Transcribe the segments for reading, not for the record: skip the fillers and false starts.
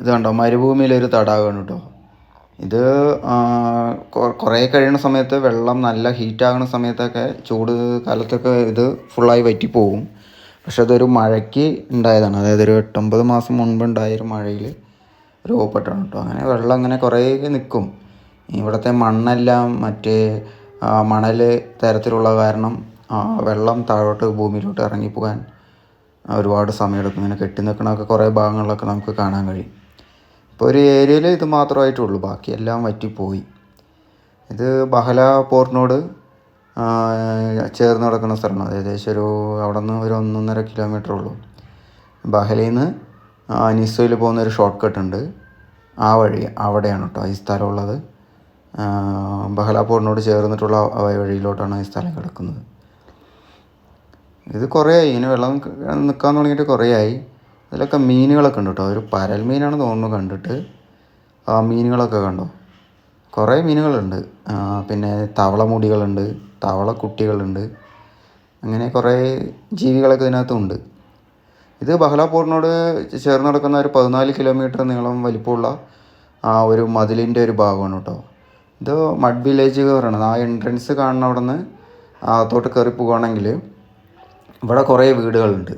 ഇത് കണ്ടോ, മരുഭൂമിയിലൊരു തടാകമാണ് കേട്ടോ ഇത്. കുറേ കഴിയുന്ന സമയത്ത് വെള്ളം നല്ല ഹീറ്റാകുന്ന സമയത്തൊക്കെ, ചൂട് കാലത്തൊക്കെ ഇത് ഫുള്ളായി വറ്റിപ്പോവും. പക്ഷെ അതൊരു മഴയ്ക്ക് ഉണ്ടായതാണ്. അതായത് ഒരു 8-9 മാസം മുൻപ് ഉണ്ടായൊരു മഴയിൽ രൂപപ്പെട്ടാണ് കേട്ടോ. അങ്ങനെ വെള്ളം അങ്ങനെ കുറേ നിൽക്കും. ഇവിടുത്തെ മണ്ണെല്ലാം മറ്റേ മണൽ തരത്തിലുള്ള കാരണം വെള്ളം താഴോട്ട് ഭൂമിയിലോട്ട് ഇറങ്ങിപ്പോകാൻ ഒരുപാട് സമയമെടുക്കും. ഇങ്ങനെ കെട്ടി നിൽക്കണമൊക്കെ കുറേ ഭാഗങ്ങളിലൊക്കെ നമുക്ക് കാണാൻ കഴിയും. ഇപ്പോൾ ഒരു ഏരിയയിൽ ഇത് മാത്രമായിട്ടുള്ളൂ, ബാക്കിയെല്ലാം വറ്റിപ്പോയി. ഇത് ബഹല പോർട്ടിനോട് ചേർന്ന് കിടക്കുന്ന സ്ഥലമാണ്. ഏകദേശം അവിടെ നിന്ന് ഒരു 1.5 കിലോമീറ്റർ ഉള്ളൂ. ബഹലയിൽ നിന്ന് നിസ്സോയിൽ പോകുന്ന ഒരു ഷോർട്ട് കട്ട് ഉണ്ട്, ആ വഴി അവിടെയാണ് കേട്ടോ ഈ സ്ഥലമുള്ളത്. ബഹല പോർട്ടിനോട് ചേർന്നിട്ടുള്ള വഴിയിലോട്ടാണ് ഈ സ്ഥലം കിടക്കുന്നത്. ഇത് കുറേ ആയി ഇങ്ങനെ വെള്ളം നിൽക്കാൻ തുടങ്ങിയിട്ട് കുറേ ആയി. അതിലൊക്കെ മീനുകളൊക്കെ ഉണ്ട് കേട്ടോ. ഒരു പരൽ മീനാണ് തോന്നുന്നു കണ്ടിട്ട്. ആ മീനുകളൊക്കെ കണ്ടോ, കുറേ മീനുകളുണ്ട്. പിന്നെ തവളമുടികളുണ്ട്, തവളക്കുട്ടികളുണ്ട്, അങ്ങനെ കുറേ ജീവികളൊക്കെ ഇതിനകത്തുണ്ട്. ഇത് ബഹല പോർട്ടിനോട് ചേർന്ന് കിടക്കുന്ന ഒരു 14 കിലോമീറ്റർ നീളം വലിപ്പമുള്ള ഒരു മതിലിൻ്റെ ഒരു ഭാഗമാണ് കേട്ടോ. ഇത് മഡ് വില്ലേജ് പറയണത്. ആ എൻട്രൻസ് കാണുന്ന അവിടെ നിന്ന് അകത്തോട്ട് കയറി പോവുകയാണെങ്കിൽ ഇവിടെ കുറേ വീടുകളുണ്ട്.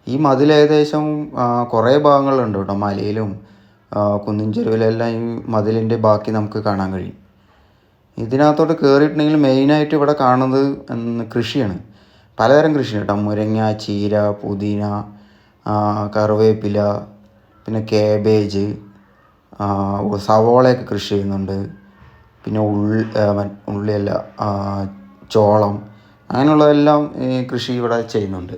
ഈ മതിൽ ഏകദേശം കുറേ ഭാഗങ്ങളുണ്ട് കേട്ടോ. മലയിലും കുന്നിൻ ചെരുവിലെല്ലാം ഈ മതിലിൻ്റെ ബാക്കി നമുക്ക് കാണാൻ കഴിയും. ഇതിനകത്തോട്ട് കയറിയിട്ടുണ്ടെങ്കിൽ മെയിനായിട്ട് ഇവിടെ കാണുന്നത് കൃഷിയാണ്. പലതരം കൃഷിയാണ് കേട്ടോ. മുരിങ്ങ, ചീര, പുതിന, കറിവേപ്പില, പിന്നെ കാബേജ്, സവോളയൊക്കെ കൃഷി ചെയ്യുന്നുണ്ട്. പിന്നെ ഉള്ളിയല്ല, ചോളം, അങ്ങനെയുള്ളതെല്ലാം ഈ കൃഷി ഇവിടെ ചെയ്യുന്നുണ്ട്.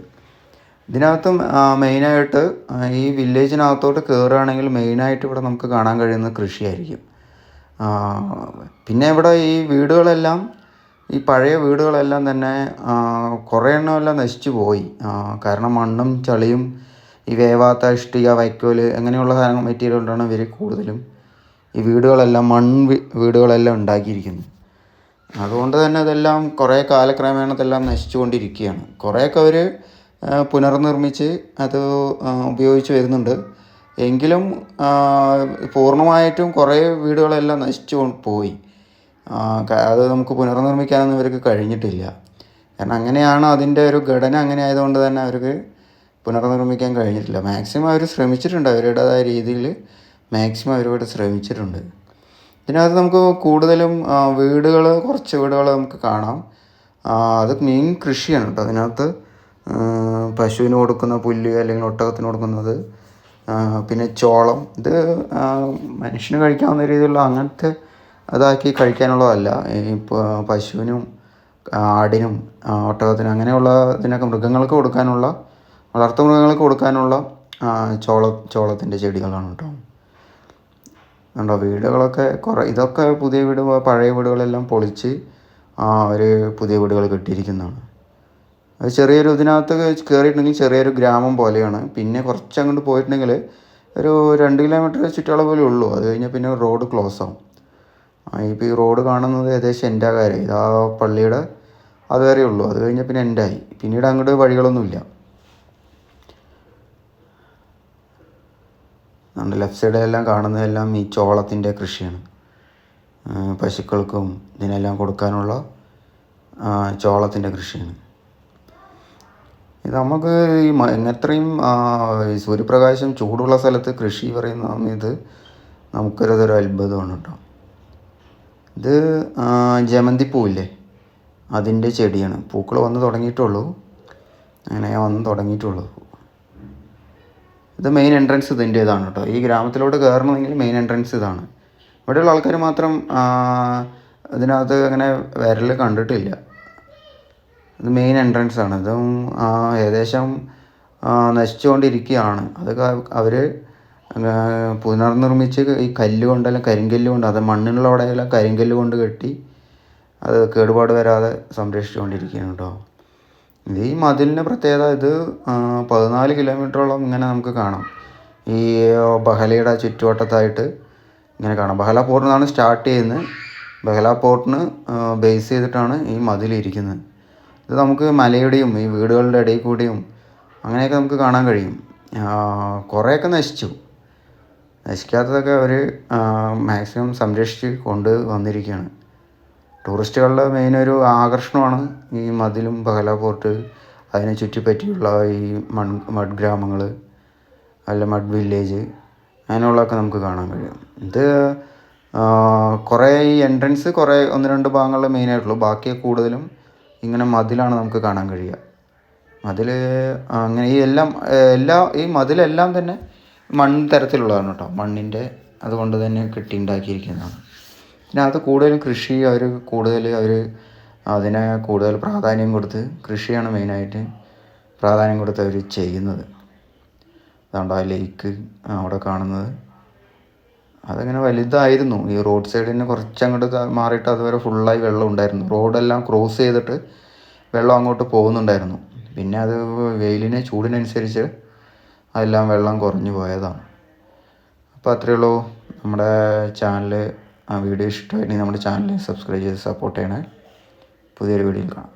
ഇതിനകത്തും മെയിനായിട്ട് ഈ വില്ലേജിനകത്തോട്ട് കയറുകയാണെങ്കിൽ മെയിനായിട്ട് ഇവിടെ നമുക്ക് കാണാൻ കഴിയുന്നത് കൃഷിയായിരിക്കും. പിന്നെ ഇവിടെ ഈ വീടുകളെല്ലാം, ഈ പഴയ വീടുകളെല്ലാം തന്നെ കുറേ എണ്ണമെല്ലാം നശിച്ചു പോയി. കാരണം മണ്ണും ചളിയും ഈ വേവാത്ത ഇഷ്ടിക, വൈക്കോൽ, അങ്ങനെയുള്ള മെറ്റീരിയൽ കൊണ്ടാണ് ഇവർ കൂടുതലും ഈ വീടുകളെല്ലാം വീടുകളെല്ലാം ഉണ്ടാക്കിയിരിക്കുന്നത്. അതുകൊണ്ട് തന്നെ ഇതെല്ലാം കുറേ കാലക്രമേണ ഇതെല്ലാം നശിച്ചു കൊണ്ടിരിക്കുകയാണ്. കുറേയൊക്കെ അവർ പുനർനിർമ്മിച്ച് അത് ഉപയോഗിച്ച് വരുന്നുണ്ട്. എങ്കിലും പൂർണ്ണമായിട്ടും കുറേ വീടുകളെല്ലാം നശിച്ചു പോയി. അത് നമുക്ക് പുനർനിർമ്മിക്കാനൊന്നും ഇവർക്ക് കഴിഞ്ഞിട്ടില്ല. കാരണം അങ്ങനെയാണ് അതിൻ്റെ ഒരു ഘടന. അങ്ങനെ ആയതുകൊണ്ട് തന്നെ അവർക്ക് പുനർനിർമ്മിക്കാൻ കഴിഞ്ഞിട്ടില്ല. മാക്സിമം അവർ ശ്രമിച്ചിട്ടുണ്ട്, അവരുടേതായ രീതിയിൽ മാക്സിമം അവരോട് ശ്രമിച്ചിട്ടുണ്ട്. ഇതിനകത്ത് നമുക്ക് കൂടുതലും കുറച്ച് വീടുകൾ നമുക്ക് കാണാം. അത് മെയിൻ കൃഷിയാണ് കേട്ടോ. അതിനകത്ത് പശുവിന് കൊടുക്കുന്ന പുല്ല്, അല്ലെങ്കിൽ ഒട്ടകത്തിന് കൊടുക്കുന്നത്, പിന്നെ ചോളം. ഇത് മനുഷ്യന് കഴിക്കാവുന്ന രീതിയിലുള്ള അങ്ങനത്തെ അതാക്കി കഴിക്കാനുള്ളതല്ല. ഇപ്പോൾ പശുവിനും ആടിനും ഒട്ടകത്തിനും അങ്ങനെയുള്ള ഇതിനൊക്കെ മൃഗങ്ങൾക്ക് കൊടുക്കാനുള്ള, വളർത്തു മൃഗങ്ങൾക്ക് കൊടുക്കാനുള്ള ചോളത്തിൻ്റെ ചെടികളാണ് കേട്ടോ. ഉണ്ടോ വീടുകളൊക്കെ ഇതൊക്കെ പുതിയ വീട്, പഴയ വീടുകളെല്ലാം പൊളിച്ച് അവർ പുതിയ വീടുകൾ കെട്ടിയിരിക്കുന്നതാണ്. അത് ചെറിയൊരു ഇതിനകത്ത് കയറിയിട്ടുണ്ടെങ്കിൽ ചെറിയൊരു ഗ്രാമം പോലെയാണ്. പിന്നെ കുറച്ച് അങ്ങോട്ട് പോയിട്ടുണ്ടെങ്കിൽ ഒരു 2 കിലോമീറ്റർ ചുറ്റളവിലേ ഉള്ളൂ. അത് കഴിഞ്ഞാൽ പിന്നെ റോഡ് ക്ലോസ് ആവും. ഇപ്പോൾ ഈ റോഡ് കാണുന്നത് ഏകദേശം എൻ്റെ കാര്യം, ഇതാ പള്ളിയുടെ അതുവരെ ഉള്ളൂ. അത് കഴിഞ്ഞാൽ പിന്നെ എൻ്റെ ആയി. പിന്നീട് അങ്ങോട്ട് വഴികളൊന്നുമില്ല. നമ്മുടെ ലെഫ്റ്റ് സൈഡിലെല്ലാം കാണുന്നതെല്ലാം ഈ ചോളത്തിൻ്റെ കൃഷിയാണ്. പശുക്കൾക്കും ഇതിനെല്ലാം കൊടുക്കാനുള്ള ചോളത്തിൻ്റെ കൃഷിയാണ്. ഇത് നമുക്ക് ഈ എത്രയും സൂര്യപ്രകാശം ചൂടുള്ള സ്ഥലത്ത് കൃഷി പറയുന്ന ഇത് നമുക്കൊരു അത്ഭുതമാണ് കേട്ടോ. ഇത് ജമന്തിപ്പൂവില്ലേ, അതിൻ്റെ ചെടിയാണ്. പൂക്കൾ വന്ന് തുടങ്ങിയിട്ടുള്ളൂ, അങ്ങനെ വന്ന് തുടങ്ങിയിട്ടുള്ളൂ. ഇത് മെയിൻ എൻട്രൻസ് ഇതിൻ്റേതാണ് കേട്ടോ. ഈ ഗ്രാമത്തിലോട്ട് കയറണമെങ്കിൽ മെയിൻ എൻട്രൻസ് ഇതാണ്. ഇവിടെയുള്ള ആൾക്കാർ മാത്രം ഇതിനകത്ത് അങ്ങനെ വിരൽ കണ്ടിട്ടില്ല. ഇത് മെയിൻ എൻട്രൻസ് ആണ്. ഇതും ഏകദേശം നശിച്ചുകൊണ്ടിരിക്കുകയാണ്. അത് അവർ പുനർനിർമ്മിച്ച് ഈ കല്ല് കൊണ്ടെല്ലാം, കരിങ്കല്ല് കൊണ്ട്, അത് മണ്ണിനുള്ള അവിടെയെല്ലാം കരിങ്കല്ല് കൊണ്ട് കെട്ടി അത് കേടുപാട് വരാതെ സംരക്ഷിച്ചുകൊണ്ടിരിക്കുകയാണ് കേട്ടോ. ഈ മതിലിൻ്റെ പ്രത്യേകത, ഇത് 14 കിലോമീറ്ററോളം ഇങ്ങനെ നമുക്ക് കാണാം. ഈ ബഹലയുടെ ചുറ്റുവട്ടത്തായിട്ട് ഇങ്ങനെ കാണാം. ബഹല പോർട്ടിൽ നിന്നാണ് സ്റ്റാർട്ട് ചെയ്യുന്നത്. ബഹല പോർട്ടിന് ബേസ് ചെയ്തിട്ടാണ് ഈ മതിലിരിക്കുന്നത്. ഇത് നമുക്ക് മലയുടെയും ഈ വീടുകളുടെ ഇടയിൽ കൂടിയും അങ്ങനെയൊക്കെ നമുക്ക് കാണാൻ കഴിയും. കുറേയൊക്കെ നശിച്ചു. നശിക്കാത്തതൊക്കെ അവർ മാക്സിമം സംരക്ഷിച്ച് കൊണ്ട് വന്നിരിക്കുകയാണ്. ടൂറിസ്റ്റുകളുടെ മെയിൻ ഒരു ആകർഷണമാണ് ഈ മതിലും ബഹല ഫോർട്ട്, അതിനെ ചുറ്റിപ്പറ്റിയുള്ള ഈ മഡ് ഗ്രാമങ്ങൾ, അല്ല മഡ് വില്ലേജ്, അങ്ങനെയുള്ളതൊക്കെ നമുക്ക് കാണാൻ കഴിയും. ഇത് കുറേ ഈ എൻട്രൻസ് കുറേ 1-2 ഭാഗങ്ങളിലെ മെയിനായിട്ടുള്ളൂ. ബാക്കി കൂടുതലും ഇങ്ങനെ മതിലാണ് നമുക്ക് കാണാൻ കഴിയുക. മതിൽ അങ്ങനെ ഈ മതിലെല്ലാം തന്നെ തരത്തിലുള്ളതാണ് കേട്ടോ, മണ്ണിൻ്റെ അതുകൊണ്ട് തന്നെ കെട്ടിയുണ്ടാക്കിയിരിക്കുന്നതാണ്. പിന്നെ അത് കൂടുതലും കൃഷി അതിനെ കൂടുതൽ പ്രാധാന്യം കൊടുത്ത് കൃഷിയാണ് മെയിനായിട്ട് പ്രാധാന്യം കൊടുത്ത് അവർ ചെയ്യുന്നത്. അതുകൊണ്ട് ആ ലേക്ക് അവിടെ കാണുന്നത് അതങ്ങനെ വലുതായിരുന്നു. ഈ റോഡ് സൈഡിന് കുറച്ചങ്ങോട്ട് മാറിയിട്ട് അതുവരെ ഫുള്ളായി വെള്ളം ഉണ്ടായിരുന്നു. റോഡെല്ലാം ക്രോസ് ചെയ്തിട്ട് വെള്ളം അങ്ങോട്ട് പോകുന്നുണ്ടായിരുന്നു. പിന്നെ അത് ചൂടിനനുസരിച്ച് അതെല്ലാം വെള്ളം കുറഞ്ഞു പോയതാണ്. അപ്പോൾ അത്രയേ ഉള്ളൂ. നമ്മുടെ ചാനൽ വീഡിയോ ഇഷ്ടമായിട്ടുണ്ടെങ്കിൽ നമ്മുടെ ചാനൽ സബ്സ്ക്രൈബ് ചെയ്ത് സപ്പോർട്ട് ചെയ്യണേ. പുതിയൊരു വീഡിയോയിൽ കാണാം.